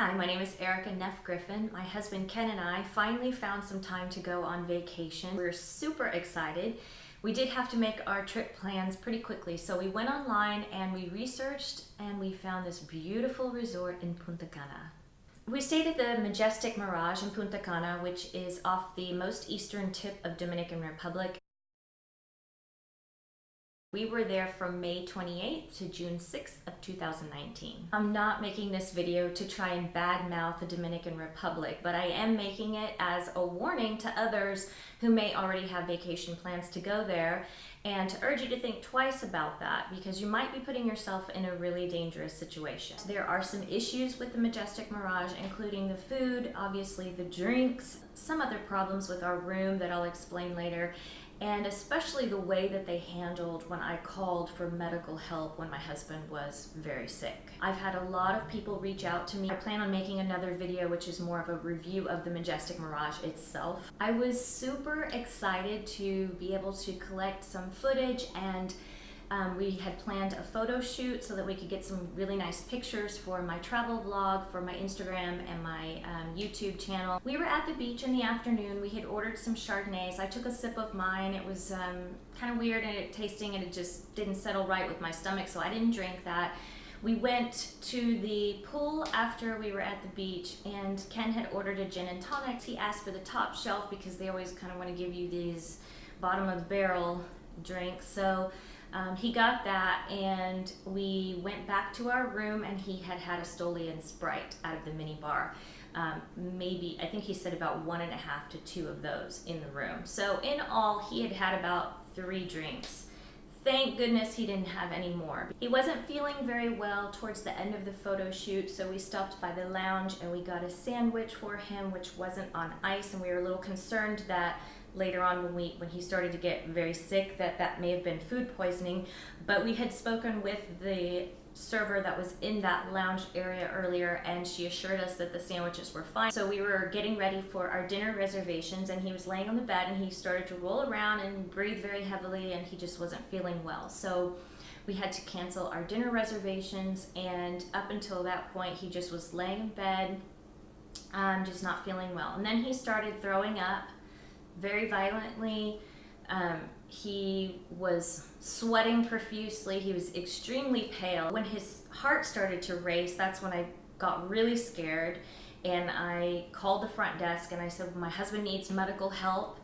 Hi, my name is Erica Neff Griffin. My husband Ken and I finally found some time to go on vacation. We're super excited. We did have to make our trip plans pretty quickly, so we went online and we researched and we found this beautiful resort in Punta Cana. We stayed at the Majestic Mirage in Punta Cana, which is off the most eastern tip of Dominican Republic. We were there from May 28th to June 6th of 2019. I'm not making this video to try and badmouth the Dominican Republic, but I am making it as a warning to others who may already have vacation plans to go there, and to urge you to think twice about that because you might be putting yourself in a really dangerous situation. There are some issues with the Majestic Mirage, including the food, obviously the drinks, some other problems with our room that I'll explain later, and especially the way that they handled when I called for medical help when my husband was very sick. I've had a lot of people reach out to me. I plan on making another video which is more of a review of the Majestic Mirage itself. I was super excited to be able to collect some footage, and we had planned a photo shoot so that we could get some really nice pictures for my travel vlog, for my Instagram and my YouTube channel. We were at the beach in the afternoon. We had ordered some Chardonnays. I took a sip of mine. It was kind of weird and tasting, and it just didn't settle right with my stomach, so I didn't drink that. We went to the pool after we were at the beach, and Ken had ordered a gin and tonic. He asked for the top shelf because they always kind of want to give you these bottom of the barrel drinks. So he got that, and we went back to our room, and he had a Stoli and Sprite out of the mini bar. Maybe, I think he said about 1.5 to 2 of those in the room. So in all, he had about 3 drinks. Thank goodness he didn't have any more. He wasn't feeling very well towards the end of the photo shoot, so we stopped by the lounge and we got a sandwich for him, which wasn't on ice, and we were a little concerned that later on when he started to get very sick that may have been food poisoning. But we had spoken with the server that was in that lounge area earlier, and she assured us that the sandwiches were fine. So we were getting ready for our dinner reservations, and he was laying on the bed and he started to roll around and breathe very heavily, and he just wasn't feeling well. So we had to cancel our dinner reservations, and up until that point he just was laying in bed, just not feeling well. And then he started throwing up very violently. He was sweating profusely. He was extremely pale. When his heart started to race, that's when I got really scared, and I called the front desk and I said, my husband needs medical help.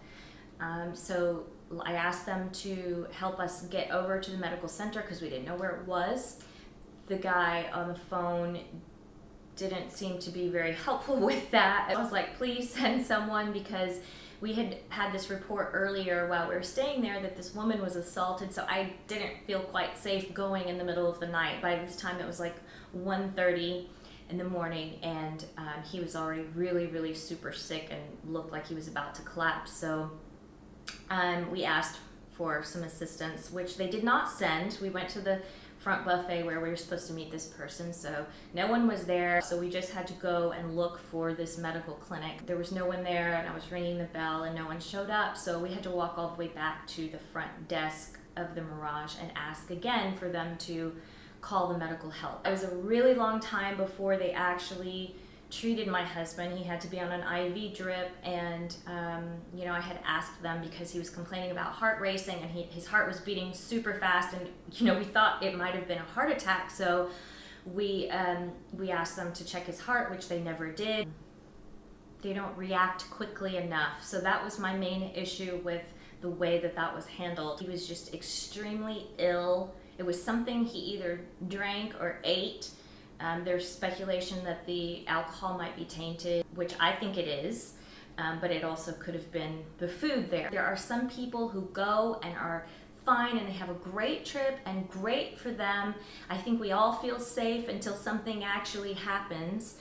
So I asked them to help us get over to the medical center because we didn't know where it was. The guy on the phone didn't seem to be very helpful with that. I was like, please send someone, because we had this report earlier while we were staying there that this woman was assaulted, so I didn't feel quite safe going in the middle of the night. By this time it was like 1:30 in the morning, and he was already really super sick and looked like he was about to collapse. So we asked for some assistance, which they did not send. We went to the front buffet where we were supposed to meet this person, so no one was there, so we just had to go and look for this medical clinic. There was no one there, and I was ringing the bell and no one showed up, so we had to walk all the way back to the front desk of the Mirage and ask again for them to call the medical help. It was a really long time before they actually treated my husband. He had to be on an IV drip, and I had asked them because he was complaining about heart racing, and his heart was beating super fast, and we thought it might have been a heart attack, so we asked them to check his heart, which they never did. They don't react quickly enough, so that was my main issue with the way that was handled. He was just extremely ill. It was something he either drank or ate. There's speculation that the alcohol might be tainted, which I think it is, but it also could have been the food there. There are some people who go and are fine and they have a great trip, and great for them. I think we all feel safe until something actually happens.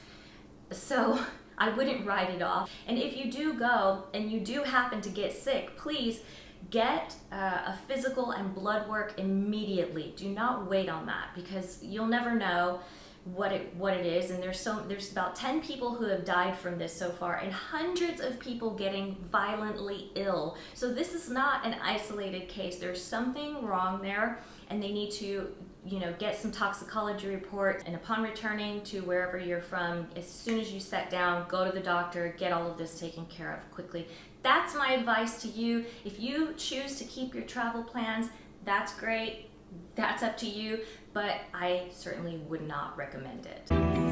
So I wouldn't write it off. And if you do go and you do happen to get sick, please get a physical and blood work immediately. Do not wait on that, because you'll never know. what it is, and there's about 10 people who have died from this so far, and hundreds of people getting violently ill. So this is not an isolated case. There's something wrong there, and they need to, you know, get some toxicology reports, and upon returning to wherever you're from, as soon as you set down, go to the doctor, get all of this taken care of quickly. That's my advice to you. If you choose to keep your travel plans, that's great. That's up to you, but I certainly would not recommend it.